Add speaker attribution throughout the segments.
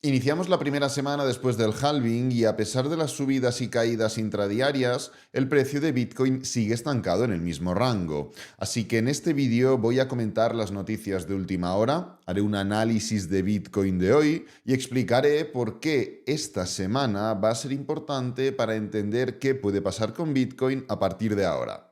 Speaker 1: Iniciamos la primera semana después del halving y a pesar de las subidas y caídas intradiarias, el precio de Bitcoin sigue estancado en el mismo rango. Así que en este vídeo voy a comentar las noticias de última hora, haré un análisis de Bitcoin de hoy y explicaré por qué esta semana va a ser importante para entender qué puede pasar con Bitcoin a partir de ahora.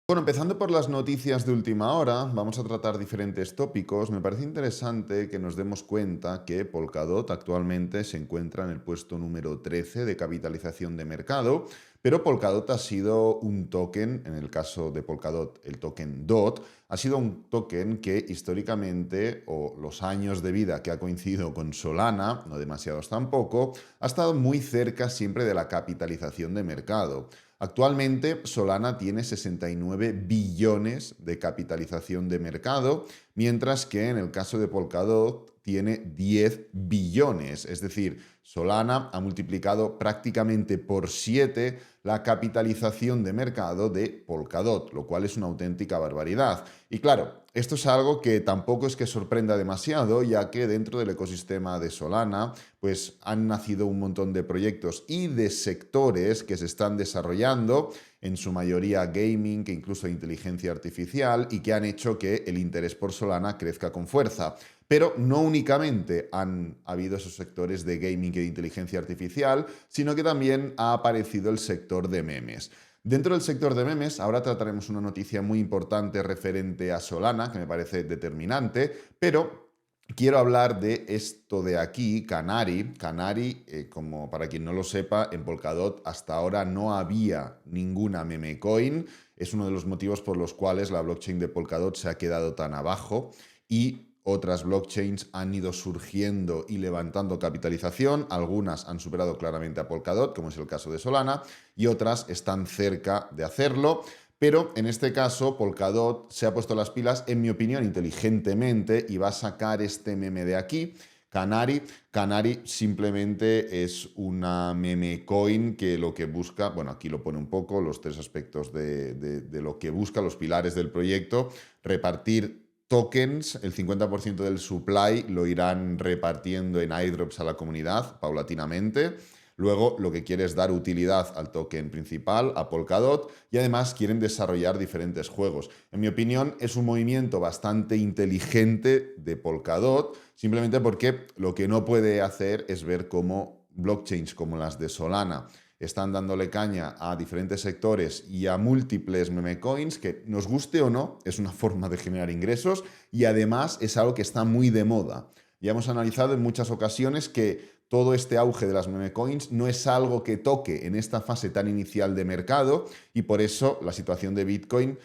Speaker 1: Bueno, empezando por las noticias de última hora, vamos a tratar diferentes tópicos. Me parece interesante que nos demos cuenta que Polkadot actualmente se encuentra en el puesto número 13 de capitalización de mercado, pero Polkadot ha sido un token, en el caso de Polkadot, el token DOT, ha sido un token que históricamente, o los años de vida que ha coincidido con Solana, no demasiados tampoco, ha estado muy cerca siempre de la capitalización de mercado. Actualmente Solana tiene 69 billones de capitalización de mercado, mientras que en el caso de Polkadot tiene 10 billones. Es decir, Solana ha multiplicado prácticamente por 7 la capitalización de mercado de Polkadot, lo cual es una auténtica barbaridad. Y claro, esto es algo que tampoco es que sorprenda demasiado, ya que dentro del ecosistema de Solana, pues han nacido un montón de proyectos y de sectores que se están desarrollando, en su mayoría gaming, que incluso inteligencia artificial, y que han hecho que el interés por Solana crezca con fuerza. Pero no únicamente han habido esos sectores de gaming y de inteligencia artificial, sino que también ha aparecido el sector de memes. Dentro del sector de memes, ahora trataremos una noticia muy importante referente a Solana, que me parece determinante, pero quiero hablar de esto de aquí, Canary. Canary, como para quien no lo sepa, en Polkadot hasta ahora no había ninguna meme coin. Es uno de los motivos por los cuales la blockchain de Polkadot se ha quedado tan abajo y otras blockchains han ido surgiendo y levantando capitalización. Algunas han superado claramente a Polkadot, como es el caso de Solana, y otras están cerca de hacerlo. Pero en este caso, Polkadot se ha puesto las pilas, en mi opinión, inteligentemente, y va a sacar este meme de aquí, Canary. Canary simplemente es una meme coin que lo que busca, bueno, aquí lo pone un poco, los tres aspectos de lo que busca, los pilares del proyecto: repartir tokens, el 50% del supply lo irán repartiendo en airdrops a la comunidad paulatinamente. Luego lo que quiere es dar utilidad al token principal, a Polkadot, y además quieren desarrollar diferentes juegos. En mi opinión, es un movimiento bastante inteligente de Polkadot, simplemente porque lo que no puede hacer es ver cómo blockchains como las de Solana están dándole caña a diferentes sectores y a múltiples meme coins, que nos guste o no, es una forma de generar ingresos y además es algo que está muy de moda. Ya hemos analizado en muchas ocasiones que todo este auge de las meme coins no es algo que toque en esta fase tan inicial de mercado y por eso la situación de Bitcoin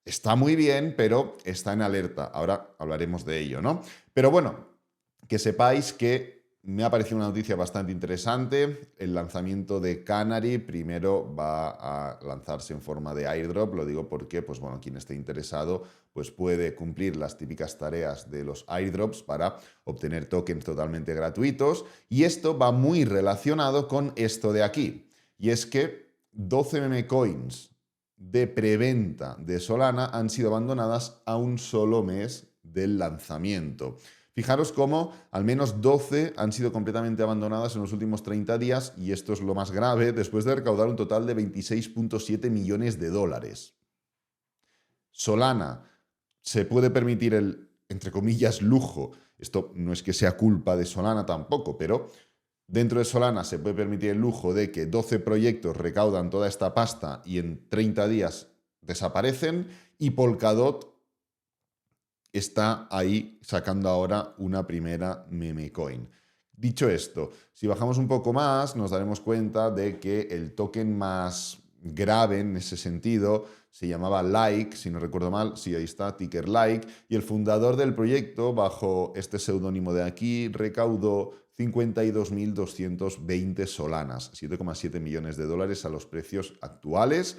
Speaker 1: está muy bien, pero está en alerta. Ahora hablaremos de ello, ¿no? Pero bueno, que sepáis que me ha parecido una noticia bastante interesante. El lanzamiento de Canary primero va a lanzarse en forma de airdrop. Lo digo porque, pues bueno, quien esté interesado pues puede cumplir las típicas tareas de los airdrops para obtener tokens totalmente gratuitos. Y esto va muy relacionado con esto de aquí. Y es que 12 meme coins de preventa de Solana han sido abandonadas a un solo mes del lanzamiento. Fijaros cómo al menos 12 han sido completamente abandonadas en los últimos 30 días y esto es lo más grave después de recaudar un total de 26,7 millones de dólares. Solana se puede permitir el, entre comillas, lujo. Esto no es que sea culpa de Solana tampoco, pero dentro de Solana se puede permitir el lujo de que 12 proyectos recaudan toda esta pasta y en 30 días desaparecen, y Polkadot está ahí sacando ahora una primera meme coin. Dicho esto, si bajamos un poco más, nos daremos cuenta de que el token más grave en ese sentido se llamaba Like, si no recuerdo mal, sí, ahí está, ticker Like, y el fundador del proyecto, bajo este seudónimo de aquí, recaudó 52.220 solanas, 7,7 millones de dólares a los precios actuales,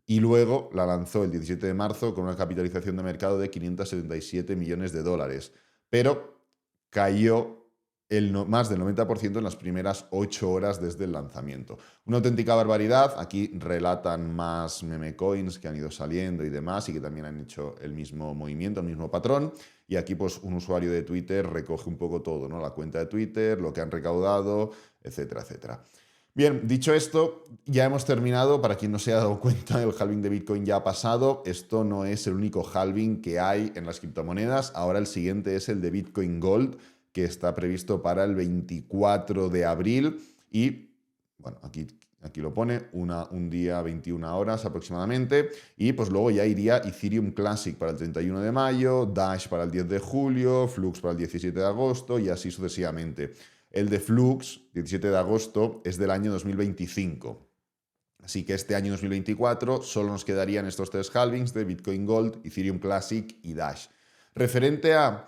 Speaker 1: y luego la lanzó el 17 de marzo con una capitalización de mercado de 577 millones de dólares. Pero cayó más del 90% en las primeras 8 horas desde el lanzamiento. Una auténtica barbaridad. Aquí relatan más meme coins que han ido saliendo y demás y que también han hecho el mismo movimiento, el mismo patrón. y aquí pues un usuario de Twitter recoge un poco todo, ¿no? La cuenta de Twitter, lo que han recaudado, etcétera, etcétera. Bien, dicho esto, ya hemos terminado. Para quien no se haya dado cuenta, el halving de Bitcoin ya ha pasado. Esto no es el único halving que hay en las criptomonedas. Ahora el siguiente es el de Bitcoin Gold, que está previsto para el 24 de abril. Y, bueno, aquí lo pone, un día, 21 horas aproximadamente. Y pues luego ya iría Ethereum Classic para el 31 de mayo, Dash para el 10 de julio, Flux para el 17 de agosto y así sucesivamente. El de Flux, 17 de agosto, es del año 2025. Así que este año 2024 solo nos quedarían estos tres halvings de Bitcoin Gold, Ethereum Classic y Dash. Referente a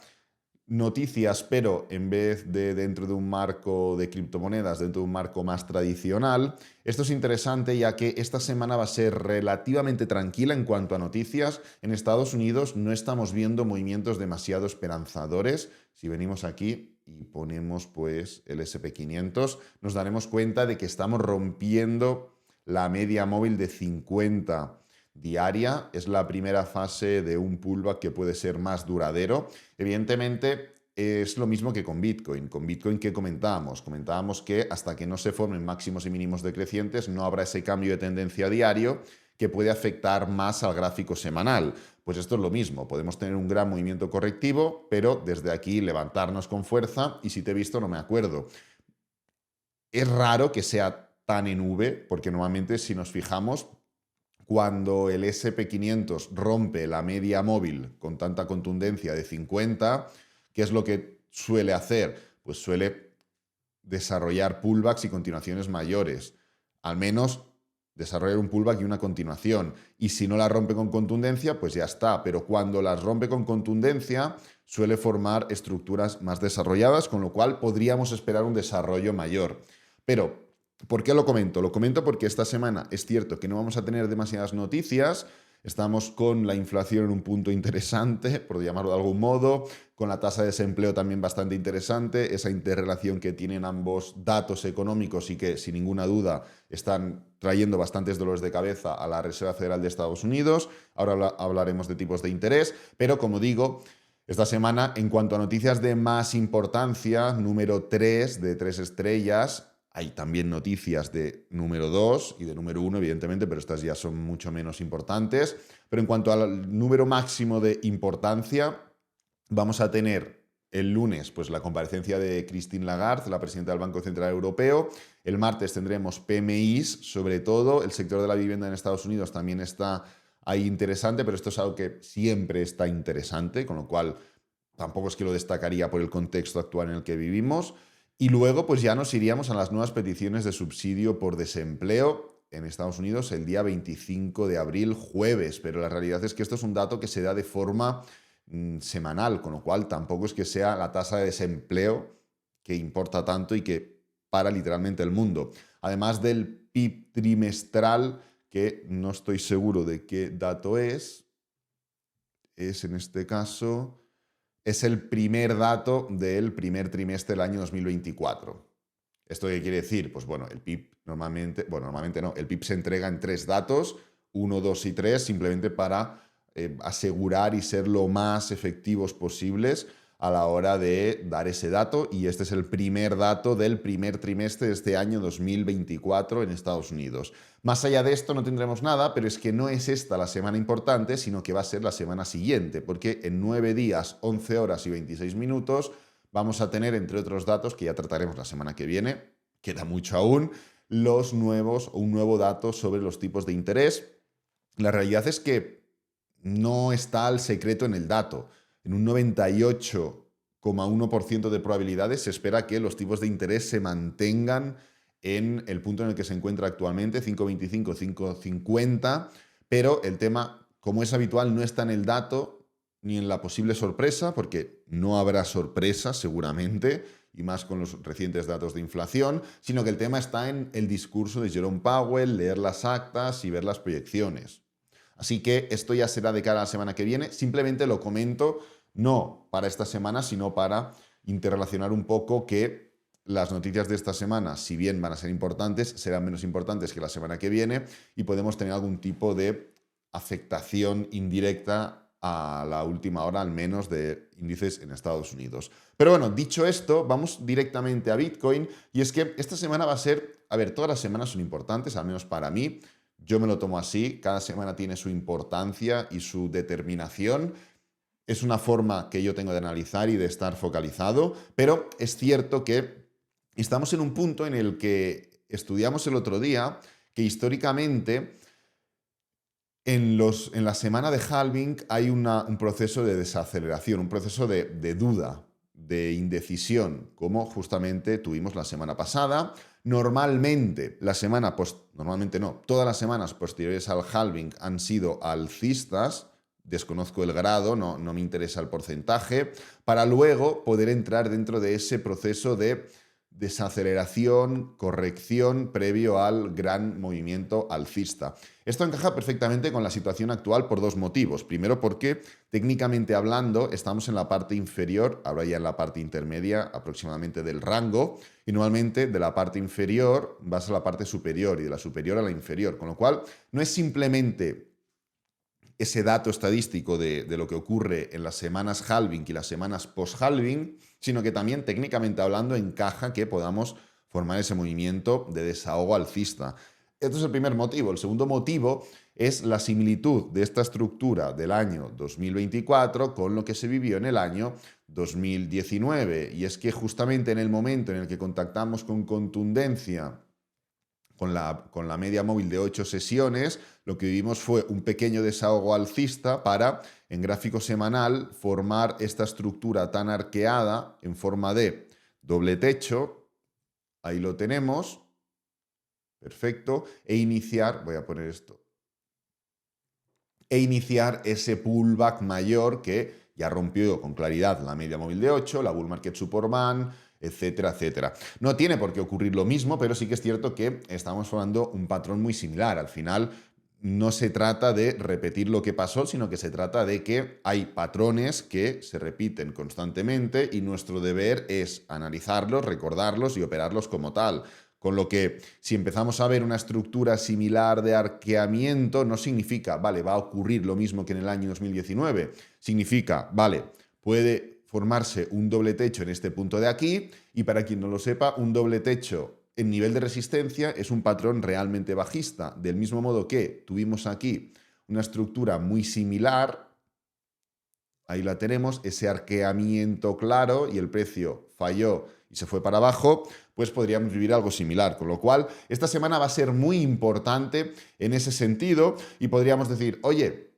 Speaker 1: noticias, pero en vez de dentro de un marco de criptomonedas, dentro de un marco más tradicional, esto es interesante ya que esta semana va a ser relativamente tranquila en cuanto a noticias. En Estados Unidos no estamos viendo movimientos demasiado esperanzadores. Si venimos aquí y ponemos pues el SP500, nos daremos cuenta de que estamos rompiendo la media móvil de 50 diaria. Es la primera fase de un pullback que puede ser más duradero. Evidentemente, es lo mismo que con Bitcoin. Con Bitcoin, ¿qué comentábamos? Comentábamos que hasta que no se formen máximos y mínimos decrecientes, no habrá ese cambio de tendencia diario que puede afectar más al gráfico semanal. Pues esto es lo mismo, podemos tener un gran movimiento correctivo, pero desde aquí levantarnos con fuerza y si te he visto no me acuerdo. Es raro que sea tan en V, porque normalmente si nos fijamos, cuando el SP500 rompe la media móvil con tanta contundencia de 50, ¿qué es lo que suele hacer? Pues suele desarrollar pullbacks y continuaciones mayores. Al menos desarrollar un pullback y una continuación. Y si no la rompe con contundencia, pues ya está. Pero cuando las rompe con contundencia, suele formar estructuras más desarrolladas, con lo cual podríamos esperar un desarrollo mayor. Pero, ¿por qué lo comento? Lo comento porque esta semana es cierto que no vamos a tener demasiadas noticias. Estamos con la inflación en un punto interesante, por llamarlo de algún modo, con la tasa de desempleo también bastante interesante, esa interrelación que tienen ambos datos económicos y que sin ninguna duda están trayendo bastantes dolores de cabeza a la Reserva Federal de Estados Unidos. Ahora hablaremos de tipos de interés, pero como digo, esta semana en cuanto a noticias de más importancia, número 3 de 3 estrellas, hay también noticias de número 2 y de número 1, evidentemente, pero estas ya son mucho menos importantes. Pero en cuanto al número máximo de importancia, vamos a tener el lunes pues, la comparecencia de Christine Lagarde, la presidenta del Banco Central Europeo. El martes tendremos PMIs, sobre todo. El sector de la vivienda en Estados Unidos también está ahí interesante, pero esto es algo que siempre está interesante, con lo cual tampoco es que lo destacaría por el contexto actual en el que vivimos. Y luego pues ya nos iríamos a las nuevas peticiones de subsidio por desempleo en Estados Unidos el día 25 de abril, jueves, pero la realidad es que esto es un dato que se da de forma semanal, con lo cual tampoco es que sea la tasa de desempleo que importa tanto y que para literalmente el mundo. Además del PIB trimestral, que no estoy seguro de qué dato es en este caso... Es el primer dato del primer trimestre del año 2024. ¿Esto qué quiere decir? Pues bueno, el PIB normalmente no, el PIB se entrega en 3 datos, 1, 2 y 3, simplemente para asegurar y ser lo más efectivos posibles a la hora de dar ese dato, y este es el primer dato del primer trimestre de este año 2024 en Estados Unidos. Más allá de esto no tendremos nada, pero es que no es esta la semana importante, sino que va a ser la semana siguiente, porque en 9 días, 11 horas y 26 minutos vamos a tener, entre otros datos que ya trataremos la semana que viene, queda mucho aún, un nuevo dato sobre los tipos de interés. La realidad es que no está el secreto en el dato. En un 98,1% de probabilidades se espera que los tipos de interés se mantengan en el punto en el que se encuentra actualmente, 5,25, 5,50, pero el tema, como es habitual, no está en el dato ni en la posible sorpresa, porque no habrá sorpresa seguramente, y más con los recientes datos de inflación, sino que el tema está en el discurso de Jerome Powell, leer las actas y ver las proyecciones. Así que esto ya será de cara a la semana que viene. Simplemente lo comento, no para esta semana, sino para interrelacionar un poco que las noticias de esta semana, si bien van a ser importantes, serán menos importantes que la semana que viene y podemos tener algún tipo de afectación indirecta a la última hora, al menos de índices en Estados Unidos. Pero bueno, dicho esto, vamos directamente a Bitcoin, y es que esta semana va a ser, a ver, todas las semanas son importantes, al menos para mí, yo me lo tomo así, cada semana tiene su importancia y su determinación. Es una forma que yo tengo de analizar y de estar focalizado, pero es cierto que estamos en un punto en el que estudiamos el otro día que históricamente en la semana de halving hay un proceso de desaceleración, un proceso de duda, de indecisión, como justamente tuvimos la semana pasada. Normalmente, normalmente no, todas las semanas posteriores al halving han sido alcistas. Desconozco el grado, no me interesa el porcentaje, para luego poder entrar dentro de ese proceso de desaceleración, corrección previo al gran movimiento alcista. Esto encaja perfectamente con la situación actual por dos motivos. Primero, porque técnicamente hablando estamos en la parte inferior, ahora ya en la parte intermedia aproximadamente del rango, y normalmente de la parte inferior vas a la parte superior y de la superior a la inferior, con lo cual no es simplemente ese dato estadístico de lo que ocurre en las semanas halving y las semanas post-halving, sino que también técnicamente hablando encaja que podamos formar ese movimiento de desahogo alcista. Este es el primer motivo. El segundo motivo es la similitud de esta estructura del año 2024 con lo que se vivió en el año 2019. Y es que justamente en el momento en el que contactamos con contundencia con la media móvil de 8 sesiones, lo que vivimos fue un pequeño desahogo alcista para, en gráfico semanal, formar esta estructura tan arqueada en forma de doble techo. Ahí lo tenemos. Perfecto. E iniciar, voy a poner esto, e iniciar ese pullback mayor que ya rompió con claridad la media móvil de 8, la bull market Superman, etcétera, etcétera. No tiene por qué ocurrir lo mismo, pero sí que es cierto que estamos formando un patrón muy similar. Al final no se trata de repetir lo que pasó, sino que se trata de que hay patrones que se repiten constantemente y nuestro deber es analizarlos, recordarlos y operarlos como tal. Con lo que si empezamos a ver una estructura similar de arqueamiento, no significa, vale, va a ocurrir lo mismo que en el año 2019. Significa, vale, puede formarse un doble techo en este punto de aquí, y para quien no lo sepa, un doble techo en nivel de resistencia es un patrón realmente bajista. Del mismo modo que tuvimos aquí una estructura muy similar, ahí la tenemos, ese arqueamiento claro y el precio falló y se fue para abajo, pues podríamos vivir algo similar. Con lo cual, esta semana va a ser muy importante en ese sentido y podríamos decir, oye,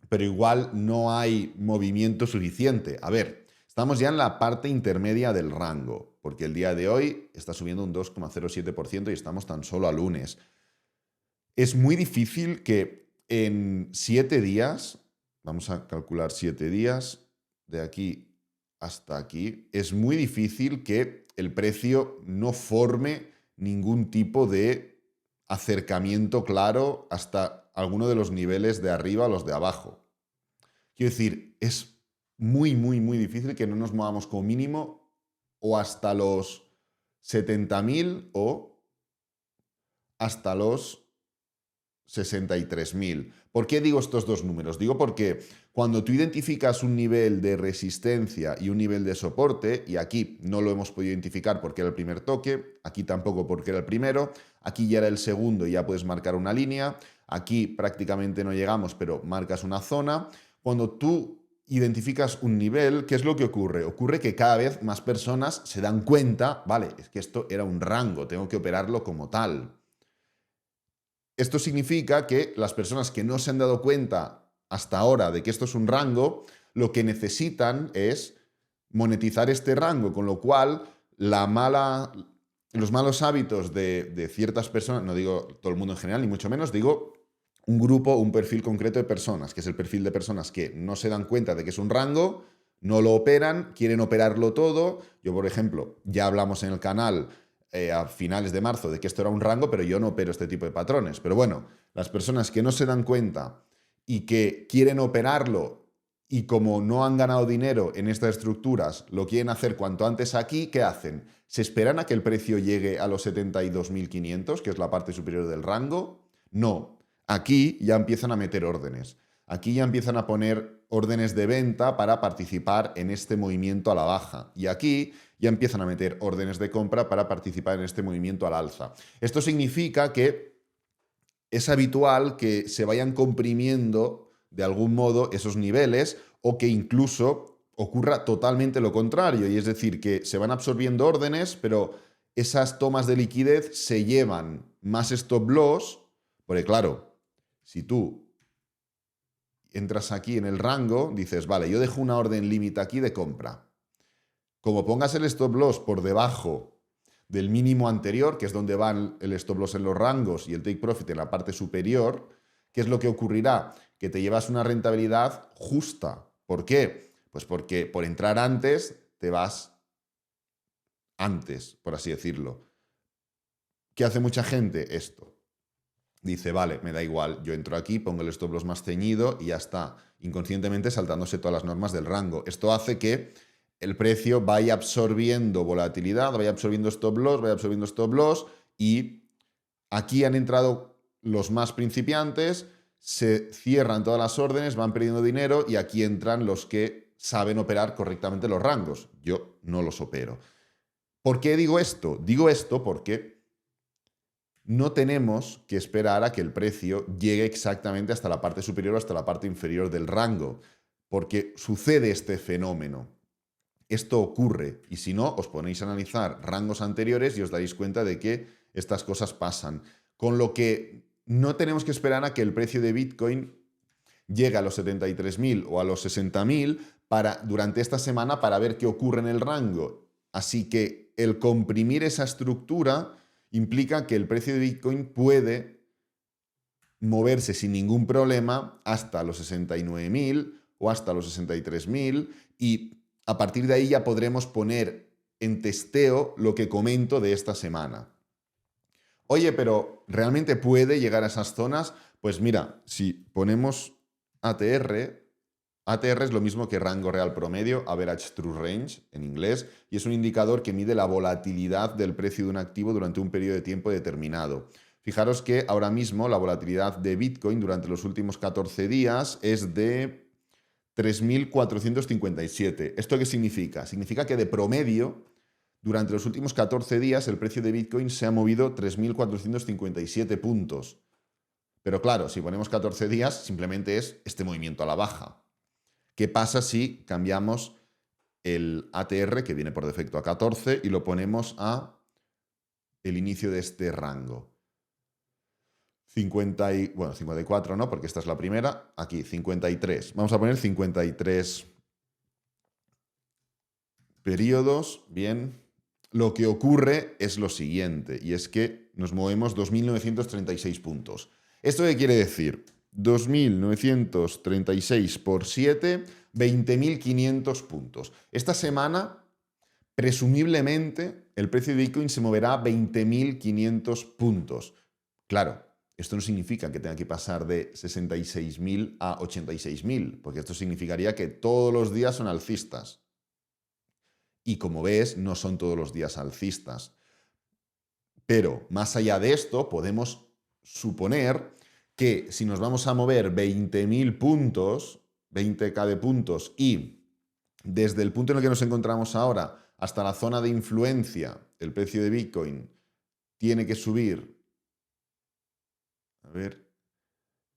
Speaker 1: pero igual no hay movimiento suficiente. A ver, estamos ya en la parte intermedia del rango, porque el día de hoy está subiendo un 2,07% y estamos tan solo a lunes. Es muy difícil que en 7 días, vamos a calcular 7 días, de aquí hasta aquí, es muy difícil que el precio no forme ningún tipo de acercamiento claro hasta alguno de los niveles de arriba o los de abajo. Quiero decir, es muy, muy, muy difícil que no nos movamos como mínimo o hasta los 70.000 o hasta los 63.000. ¿Por qué digo estos dos números? Digo porque cuando tú identificas un nivel de resistencia y un nivel de soporte, y aquí no lo hemos podido identificar porque era el primer toque, aquí tampoco porque era el primero, aquí ya era el segundo y ya puedes marcar una línea, aquí prácticamente no llegamos, pero marcas una zona. Cuando tú identificas un nivel, ¿qué es lo que ocurre? Ocurre que cada vez más personas se dan cuenta, vale, es que esto era un rango, tengo que operarlo como tal. Esto significa que las personas que no se han dado cuenta hasta ahora de que esto es un rango, lo que necesitan es monetizar este rango, con lo cual los malos hábitos de ciertas personas, no digo todo el mundo en general, ni mucho menos, digo un grupo, un perfil concreto de personas, que es el perfil de personas que no se dan cuenta de que es un rango, no lo operan, quieren operarlo todo. Yo, por ejemplo, ya hablamos en el canal a finales de marzo de que esto era un rango, pero yo no opero este tipo de patrones. Pero bueno, las personas que no se dan cuenta y que quieren operarlo y como no han ganado dinero en estas estructuras, lo quieren hacer cuanto antes aquí, ¿qué hacen? ¿Se esperan a que el precio llegue a los 72.500, que es la parte superior del rango? No. Aquí ya empiezan a meter órdenes. aquí ya empiezan a poner órdenes de venta para participar en este movimiento a la baja. Y aquí ya empiezan a meter órdenes de compra para participar en este movimiento al alza. Esto significa que es habitual que se vayan comprimiendo de algún modo esos niveles o que incluso ocurra totalmente lo contrario. Y es decir, que se van absorbiendo órdenes, pero esas tomas de liquidez se llevan más stop loss, porque claro, si tú entras aquí en el rango, dices, vale, yo dejo una orden límite aquí de compra. Como pongas el stop loss por debajo del mínimo anterior, que es donde van el stop loss en los rangos y el take profit en la parte superior, ¿qué es lo que ocurrirá? Que te llevas una rentabilidad justa. ¿Por qué? Pues porque por entrar antes te vas antes, por así decirlo. ¿Qué hace mucha gente? Esto. Dice, vale, me da igual, yo entro aquí, pongo el stop loss más ceñido y ya está, inconscientemente saltándose todas las normas del rango. Esto hace que el precio vaya absorbiendo volatilidad, vaya absorbiendo stop loss y aquí han entrado los más principiantes, se cierran todas las órdenes, van perdiendo dinero y aquí entran los que saben operar correctamente los rangos. Yo no los opero. ¿Por qué digo esto? Digo esto porque no tenemos que esperar a que el precio llegue exactamente hasta la parte superior o hasta la parte inferior del rango, porque sucede este fenómeno. Esto ocurre y si no, os ponéis a analizar rangos anteriores y os daréis cuenta de que estas cosas pasan. Con lo que no tenemos que esperar a que el precio de Bitcoin llegue a los 73.000 o a los 60.000 durante esta semana para ver qué ocurre en el rango. Así que el comprimir esa estructura implica que el precio de Bitcoin puede moverse sin ningún problema hasta los 69.000 o hasta los 63.000 y a partir de ahí ya podremos poner en testeo lo que comento de esta semana. Oye, pero ¿realmente puede llegar a esas zonas? Pues mira, si ponemos ATR es lo mismo que rango real promedio, Average True Range en inglés, y es un indicador que mide la volatilidad del precio de un activo durante un periodo de tiempo determinado. Fijaros que ahora mismo la volatilidad de Bitcoin durante los últimos 14 días es de 3.457. ¿Esto qué significa? Significa que de promedio, durante los últimos 14 días, el precio de Bitcoin se ha movido 3.457 puntos. Pero claro, si ponemos 14 días, simplemente es este movimiento a la baja. ¿Qué pasa si cambiamos el ATR, que viene por defecto a 14, y lo ponemos a el inicio de este rango? 54 no, porque esta es la primera. Aquí, 53. Vamos a poner 53 periodos. Bien. Lo que ocurre es lo siguiente, y es que nos movemos 2.936 puntos. ¿Esto qué quiere decir? 2.936 por 7, 20.500 puntos. Esta semana, presumiblemente, el precio de Bitcoin se moverá a 20.500 puntos. Claro, esto no significa que tenga que pasar de 66.000 a 86.000, porque esto significaría que todos los días son alcistas. Y como ves, no son todos los días alcistas. Pero más allá de esto, podemos suponer que si nos vamos a mover 20.000 puntos, 20k de puntos, y desde el punto en el que nos encontramos ahora hasta la zona de influencia, el precio de Bitcoin tiene que subir,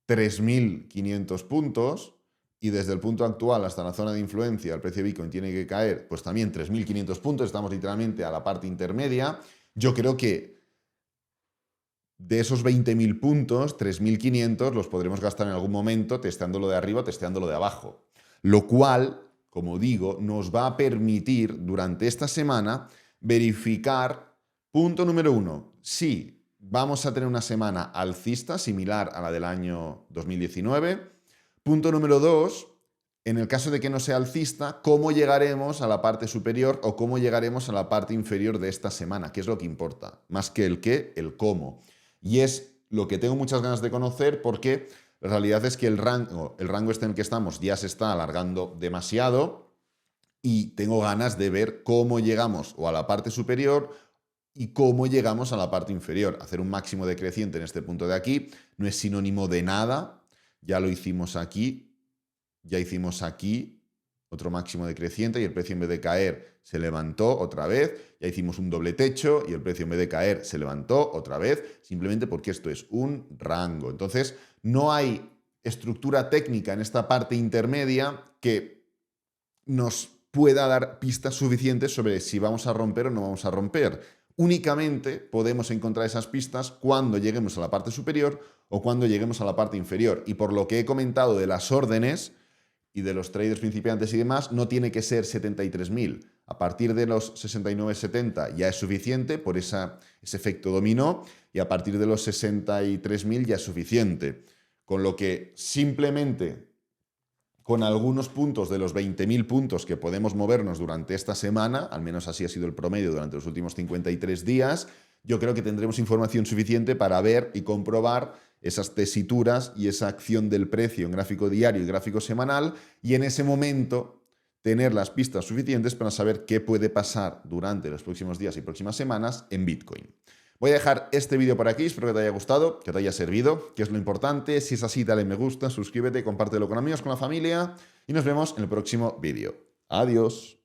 Speaker 1: 3.500 puntos, y desde el punto actual hasta la zona de influencia el precio de Bitcoin tiene que caer, pues también 3.500 puntos, estamos literalmente a la parte intermedia. Yo creo que de esos 20.000 puntos, 3.500 los podremos gastar en algún momento testeándolo de arriba, testeándolo de abajo. Lo cual, como digo, nos va a permitir durante esta semana verificar, punto número 1, si vamos a tener una semana alcista similar a la del año 2019. Punto número 2, en el caso de que no sea alcista, ¿cómo llegaremos a la parte superior o cómo llegaremos a la parte inferior de esta semana? ¿Qué es lo que importa? Más que el qué, el cómo. Y es lo que tengo muchas ganas de conocer porque la realidad es que el rango este en el que estamos ya se está alargando demasiado y tengo ganas de ver cómo llegamos o a la parte superior y cómo llegamos a la parte inferior. Hacer un máximo decreciente en este punto de aquí no es sinónimo de nada. ya lo hicimos aquí, ya hicimos aquí otro máximo decreciente y el precio en vez de caer se levantó otra vez, ya hicimos un doble techo y el precio en vez de caer se levantó otra vez, simplemente porque esto es un rango. Entonces, no hay estructura técnica en esta parte intermedia que nos pueda dar pistas suficientes sobre si vamos a romper o no vamos a romper. Únicamente podemos encontrar esas pistas cuando lleguemos a la parte superior o cuando lleguemos a la parte inferior. Y por lo que he comentado de las órdenes y de los traders principiantes y demás, no tiene que ser 73.000. A partir de los 69.70 ya es suficiente por ese efecto dominó, y a partir de los 63.000 ya es suficiente. Con lo que simplemente con algunos puntos de los 20.000 puntos que podemos movernos durante esta semana, al menos así ha sido el promedio durante los últimos 53 días, yo creo que tendremos información suficiente para ver y comprobar esas tesituras y esa acción del precio en gráfico diario y gráfico semanal, y en ese momento tener las pistas suficientes para saber qué puede pasar durante los próximos días y próximas semanas en Bitcoin. Voy a dejar este vídeo por aquí, espero que te haya gustado, que te haya servido, que es lo importante. Si es así, dale me gusta, suscríbete, compártelo con amigos, con la familia y nos vemos en el próximo vídeo. Adiós.